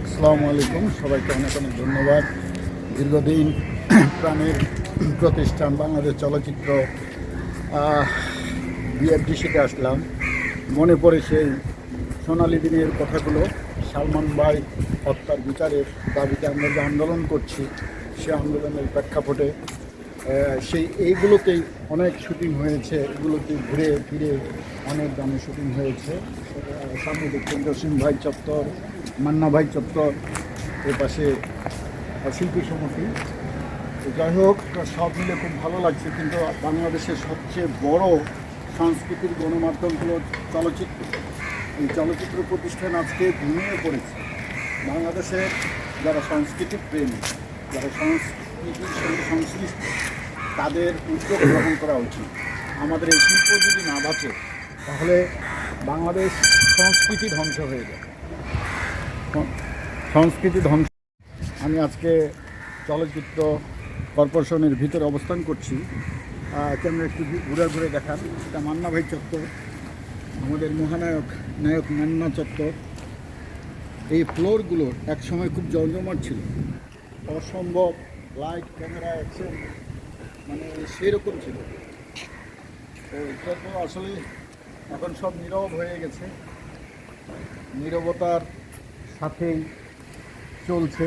আসসালামু আলাইকুম, সবাইকে অনেক অনেক ধন্যবাদ। দীর্ঘদিন প্রাণের প্রতিষ্ঠান বাংলাদেশ চলচ্চিত্র বিএফডিসিতে আসলাম। মনে পড়ে সেই সোনালী দিনের কথাগুলো। সালমান ভাই হত্যার বিচারের দাবিতে আমরা যে আন্দোলন করছি, সে আন্দোলনের প্রেক্ষাপটে এইগুলোতেই অনেক শুটিং হয়েছে। এগুলোতে ঘুরে ফিরে অনেক গানে শুটিং হয়েছে। সামনে দেখছেন জসিম ভাই চত্বর, মান্না ভাই চত্বর, এর পাশে শিল্পী সমিতি। যাই হোক, সব মিলে খুব ভালো লাগছে। কিন্তু বাংলাদেশের সবচেয়ে বড় সাংস্কৃতিক গণমাধ্যম হলো চলচ্চিত্র। এই চলচ্চিত্র প্রতিষ্ঠান আজকে ঘুমিয়ে পড়েছে। বাংলাদেশের যারা সাংস্কৃতিক প্রেমী, যারা সংস্কৃতির সঙ্গে সংশ্লিষ্ট, তাদের উদ্যোগ গ্রহণ করা উচিত। আমাদের এই শিল্প যদি না বাঁচে, তাহলে বাংলাদেশ সংস্কৃতি ধ্বংস হয়ে যাবে। সংস্কৃতি ধ্বংস। আমি আজকে চলচ্চিত্র কর্পোরেশনের ভিতরে অবস্থান করছি। ক্যামেরা একটু ঘুরে ঘুরে দেখান। এটা মান্না ভাই চত্বর, আমাদের নায়ক মান্না চত্বর। এই ফ্লোরগুলোর একসময় খুব জমজমাট ছিল, অসম্ভব লাইট, ক্যামেরা, অ্যাকশন, মানে সেরকম ছিল। তো এটা তো আসলে এখন সব নীরব হয়ে গেছে। নীরবতার সাথেই চলছে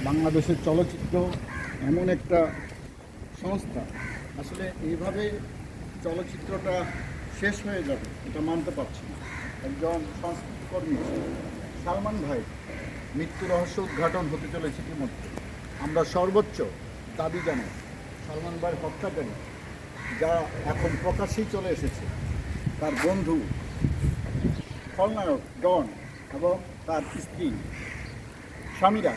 বাংলাদেশের চলচ্চিত্র। এমন একটা সংস্থা, আসলে এইভাবে চলচ্চিত্রটা শেষ হয়ে যাবে এটা মানতে পারছি না। একজন সংস্কৃতিকর্মী সালমান ভাই মৃত্যু রহস্য উদ্ঘাটন হতে চলেছে ইতিমধ্যে। আমরা সর্বোচ্চ দাবি জানাই সালমান ভাইয়ের হত্যাকারী, যা এখন প্রকাশ্যেই চলে এসেছে, তার বন্ধু খলনায়ক ডন এবং তার স্ত্রী স্বামীরা,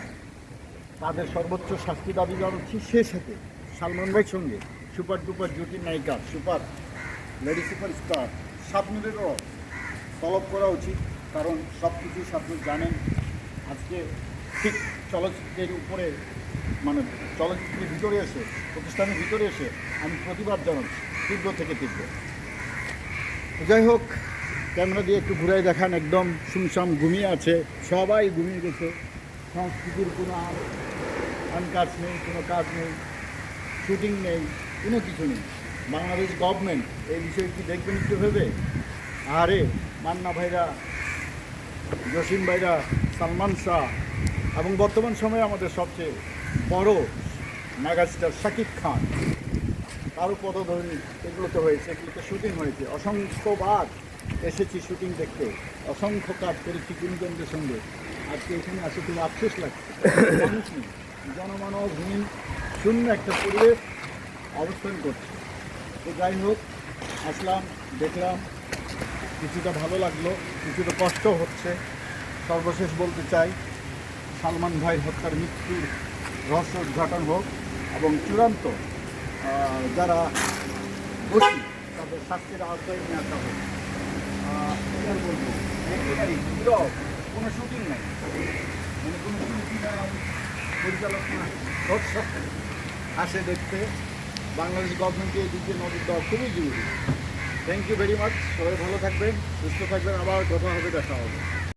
তাদের সর্বোচ্চ শাস্তি দাবি জানাচ্ছি। সে সাথে সালমান ভাইয়ের সঙ্গে সুপার ডুপার জুটির নায়িকা, সুপার লেডি সুপার স্টার শাবনূরেরও তলব করা উচিত। কারণ সব কিছুই আপনি জানেন, আজকে ঠিক চলচ্চিত্রের উপরে, মানে চলচ্চিত্রের ভিতরে এসে, প্রতিষ্ঠানের ভিতরে এসে আমি প্রতিবাদ জানাচ্ছি তীব্র থেকে তীব্র। যাই হোক, ক্যামেরা দিয়ে একটু ঘুরাই দেখান। একদম শুনশাম, ঘুমিয়ে আছে, সবাই ঘুমিয়ে গেছে। সংস্কৃতির কোনো কাজ নেই, কোনো কাজ নেই, শুটিং নেই, কোনো কিছু নেই। বাংলাদেশ গভর্নমেন্ট এই বিষয়ে কি দেখবেন একটু ভেবে? আরে মান্না ভাইরা, জসিম ভাইরা, সালমান শাহ এবং বর্তমান সময়ে আমাদের সবচেয়ে বড় মেগাস্টার শাকিব খান, তারও পদধরণী এগুলোতে হয়েছে, এগুলোতে শুটিং হয়েছে। অসংখ্যবার এসেছি শুটিং দেখতে, অসংখ্য কাজ করেছি গুণীজনদের সঙ্গে। আজকে এখানে আসে খুব আফসোস লাগছে। মানুষ নেই, জনমানবহীন শূন্য একটা পরিবেশ অবস্থান করছে। তো যাই হোক, আসলাম, দেখলাম, কিছুটা ভালো লাগলো, কিছুটা কষ্ট হচ্ছে। সর্বশেষ বলতে চাই, সালমান ভাই হত্যার মৃত্যুর রহস্য উদ্ঘাটন হোক এবং চূড়ান্ত যারা দোষী তাদের শাস্তির আওতায় নিয়ে আসা হোক। এবার বলবো, কোনো শুটিং নেই, মানে কোনো শিল্পী পরিচালক না, দর্শক আসে দেখতে। বাংলাদেশ গভর্নমেন্টকে এই দিকে নজর দেওয়া খুবই জরুরি। Thank you very much. সবাই ভালো থাকবেন, সুস্থ থাকবেন। আবার কথা হবে, দেখা হবে।